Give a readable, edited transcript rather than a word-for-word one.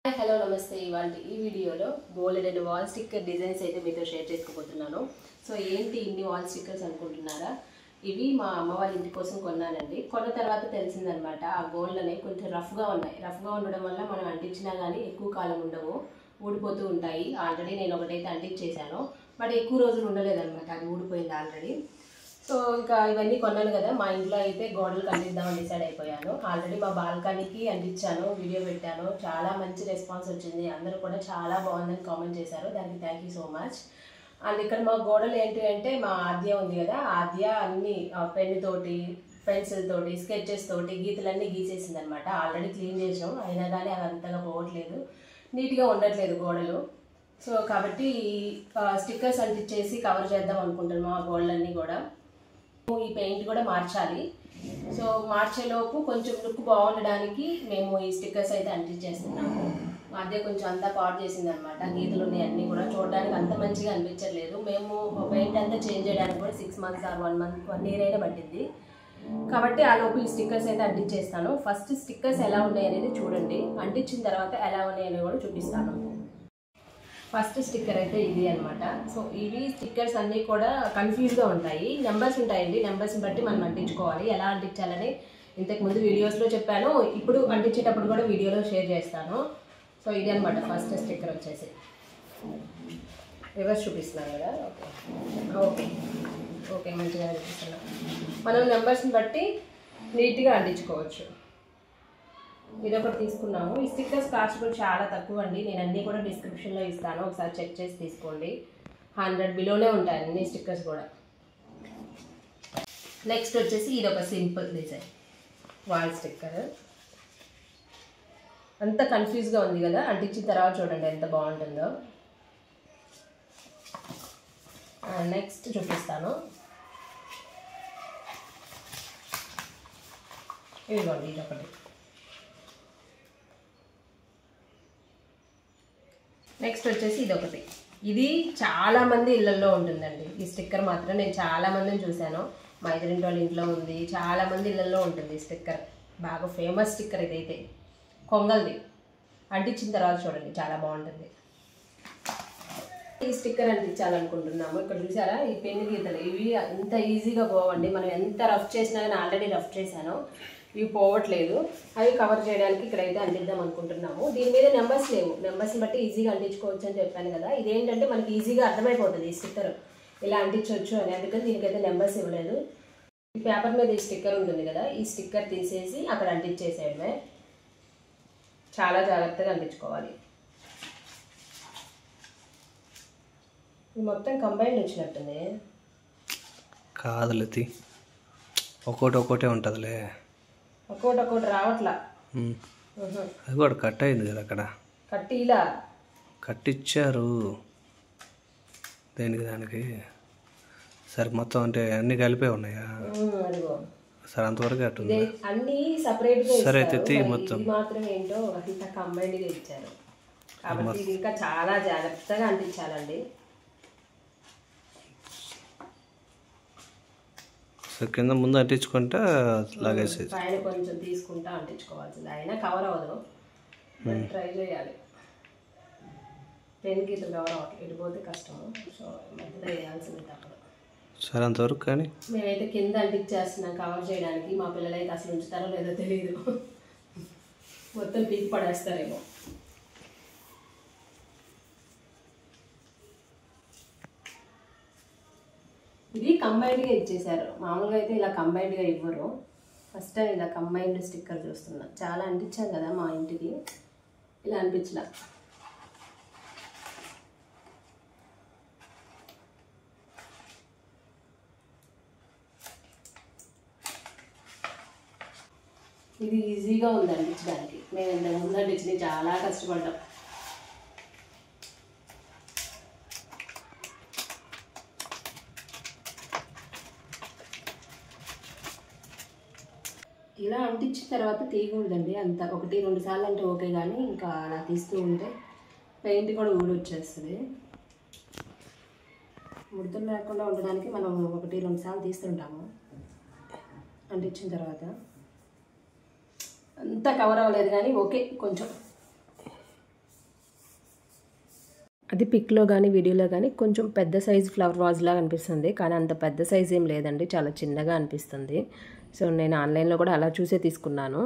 Hello నమస్తే. ఇవాళ ఈ వీడియోలో బోల్డ్ వాల్ స్టిక్కర్ డిజైన్స్ అయితే మీతో షేర్ చేసుకోబోతున్నాను. సో ఏంటి ఇన్ని వాల్ స్టిక్కర్స్ అనుకుంటున్నారా? ఇవి మా అమ్మ వాళ్ళ ఇంటి కోసం కొన్నానండి. కొన్న తర్వాత తెలిసిందనమాట ఆ గోల్డ్ అనేవి కొంచెం రఫ్గా ఉన్నాయి. రఫ్గా ఉండడం వల్ల మనం అంటించినా కానీ ఎక్కువ కాలం ఉండవు, ఊడిపోతూ ఉంటాయి. ఆల్రెడీ నేను ఒకటైతే అంటించేసాను, బట్ ఎక్కువ రోజులు ఉండలేదన్నమాట, అది ఊడిపోయింది ఆల్రెడీ. సో ఇంకా ఇవన్నీ కొన్నాను కదా, మా ఇంట్లో అయితే గోడలు అంటిద్దామని డిసైడ్ అయిపోయాను. ఆల్రెడీ మా బాల్కనీకి అంటించాను, వీడియో పెట్టాను, చాలా మంచి రెస్పాన్స్ వచ్చింది. అందరూ కూడా చాలా బాగుందని కామెంట్ చేశారు, దానికి thank you so much. And ఇక్కడ మా గోడలు ఏంటి అంటే, మా ఆద్య ఉంది కదా, ఆద్య అన్ని పెన్ తోటి, పెన్సిల్ తోటి, స్కెచెస్ తోటి గీతలన్నీ గీసేసింది అనమాట. ఆల్రెడీ క్లీన్ చేసాం, అయినా కానీ అది అంతగా పోవట్లేదు, నీట్గా ఉండట్లేదు గోడలు. సో కాబట్టి స్టిక్కర్స్ అంటించేసి కవర్ చేద్దాం అనుకుంటున్నాం ఆ గోడలన్నీ కూడా. ఈ పెయింట్ కూడా మార్చాలి. సో మార్చేలోపు కొంచెం లుక్ బాగుండడానికి మేము ఈ స్టిక్కర్స్ అయితే అంటించేస్తున్నాము. అదే కొంచెం అంతా పాడు చేసింది అనమాట, గీతలు ఉన్నాయి అన్నీ కూడా, చూడడానికి అంత మంచిగా అనిపించట్లేదు. మేము పెయింట్ అంతా చేంజ్ చేయడానికి కూడా 6 months ఆర్ 1 year అయినా పట్టింది. కాబట్టి ఆ లోపు ఈ స్టిక్కర్స్ అయితే అంటించేస్తాను. ఫస్ట్ స్టిక్కర్స్ ఎలా ఉన్నాయి అనేది చూడండి, అంటించిన తర్వాత ఎలా ఉన్నాయని కూడా చూపిస్తాను. ఫస్ట్ స్టిక్కర్ అయితే ఇది అనమాట. సో ఇవి స్టిక్కర్స్ అన్నీ కూడా కన్ఫ్యూజ్గా ఉంటాయి, నెంబర్స్ ఉంటాయండి, నెంబర్స్ని బట్టి మనం అంటించుకోవాలి. ఎలా అంటించాలని ఇంతకుముందు వీడియోస్లో చెప్పాను, ఇప్పుడు అంటించేటప్పుడు కూడా వీడియోలో షేర్ చేస్తాను. సో ఇది అనమాట ఫస్ట్ స్టిక్కర్ వచ్చేసి. రివర్స్ చూపిస్తున్నాను కదా, ఓకే ఓకే మంచిగా అనిపిస్తున్నాం. మనం నెంబర్స్ని బట్టి నీట్గా అంటించుకోవచ్చు. ఇదొకటి తీసుకున్నాము. ఈ స్టిక్కర్స్ కాస్ట్ కూడా చాలా తక్కువ అండి, నేను అన్నీ కూడా డిస్క్రిప్షన్లో ఇస్తాను, ఒకసారి చెక్ చేసి తీసుకోండి. 100 బిలోనే ఉంటాయి అన్ని స్టిక్కర్స్ కూడా. నెక్స్ట్ వచ్చేసి ఇది ఒక సింపుల్ డిజైన్ వాల్ స్టిక్కర్. అంత కన్ఫ్యూజ్గా ఉంది కదా, అంటించిన తర్వాత చూడండి ఎంత బాగుంటుందో. నెక్స్ట్ చూపిస్తాను, ఇదిగోండి ఇదొకటి. నెక్స్ట్ వచ్చేసి ఇదొకటి. ఇది చాలామంది ఇళ్ళల్లో ఉంటుందండి ఈ స్టిక్కర్ మాత్రం, నేను చాలామందిని చూశాను. మా ఎదురింటి వాళ్ళ ఇంట్లో ఉంది, చాలామంది ఇళ్ళల్లో ఉంటుంది ఈ స్టిక్కర్. బాగా ఫేమస్ స్టిక్కర్ ఇదైతే, కొంగల్ది. అంటించిన తర్వాత చూడండి చాలా బాగుంటుంది. ఈ స్టిక్కర్ అంటించాలనుకుంటున్నాము. ఇక్కడ చూసారా ఈ పెన్ను గీతలు, ఇవి అంత ఈజీగా పోవండి, మనం ఎంత రఫ్ చేసినా కానీ, ఆల్రెడీ రఫ్ చేశాను, ఇవి పోవట్లేదు. అవి కవర్ చేయడానికి ఇక్కడైతే అంటిద్దాం అనుకుంటున్నాము. దీని మీద నెంబర్స్ లేవు, నెంబర్స్ని బట్టి ఈజీగా అంటించుకోవచ్చు అని చెప్పాను కదా. ఇదేంటంటే మనకి ఈజీగా అర్థమైపోతుంది ఈ స్టిక్కర్ ఇలా అంటించవచ్చు అని, అందుకని దీనికైతే నెంబర్స్ ఇవ్వలేదు. ఈ పేపర్ మీద ఈ స్టిక్కర్ ఉంటుంది కదా, ఈ స్టిక్కర్ తీసేసి అక్కడ అంటించేసేయడమే. చాలా జాగ్రత్తగా అంటించుకోవాలి. ఇది మొత్తం కంబైండ్ వచ్చినట్టుంది కాదులతి, ఒక్కోటే ఉంటుందిలే, ఒక్కోటి రావట్లా. అది కూడా కట్ అయింది కదా అక్కడ, కట్టి ఇలా కట్టిచ్చారు దేనికి దానికి. సరే మొత్తం అంటే అన్నీ కలిపే ఉన్నాయా? సరే అంతవరకు అట్టుంది. అన్ని సపరేట్గా సరే అయితే మొత్తం మాత్రం ఏంటో అంత కంబైన్డ్గా ఇచ్చారు, కాబట్టి ఇది ఇంకా చాలా జాగ్రత్తగా అంటించాలండి. సో కింద ముందు అంటించుకుంటే లాగేసేది, పైన కొంచెం తీసుకుంటా అంటించుకోవాల్సింది, అయినా కవర్ అవ్వదు, ట్రై చేయాలి. పెన్ గీతలు కవర్ అవ్వట్లేదు, ఇటుపోతే కష్టము, సో మధ్యలో వేయాల్సింది తప్పదు. సరే అంతవరకు. కానీ మేమైతే కింద అంటించేస్తున్నాం కవర్ చేయడానికి, మా పిల్లలైతే అసలు ఉంచుతారో లేదో తెలియదు, మొత్తం పీకి పడేస్తారేమో. ఇది కంబైన్డ్గా ఇచ్చేసారు, మామూలుగా అయితే ఇలా కంబైన్డ్గా ఇవ్వరు. ఫస్ట్ టైం ఇలా కంబైన్డ్ స్టిక్కర్ చూస్తున్నా. చాలా అంటించాం కదా మా ఇంటికి, ఇలా అనిపించలా. ఇది ఈజీగా ఉంది అంటించడానికి, మేము ఇంతకు ముందు అంటించి చాలా కష్టపడ్డాం. ఇలా అంటించిన తర్వాత తీయకూడదండి అంత, 1-2 సార్లు అంటే ఓకే, కానీ ఇంకా అలా తీస్తూ ఉంటే పెయింట్ కూడా ఊడొచ్చేస్తుంది. ముడతలు లేకుండా ఉండడానికి మనం 1-2 సార్లు తీస్తుంటాము అంటించిన తర్వాత. అంతా కవర్ అవ్వలేదు కానీ ఓకే కొంచెం. అది పిక్లో కానీ వీడియోలో కానీ కొంచెం పెద్ద సైజు ఫ్లవర్ వాజ్ లాగా అనిపిస్తుంది, కానీ అంత పెద్ద సైజ్ ఏం లేదండి, చాలా చిన్నగా అనిపిస్తుంది. సో నేను ఆన్లైన్లో కూడా అలా చూసే తీసుకున్నాను.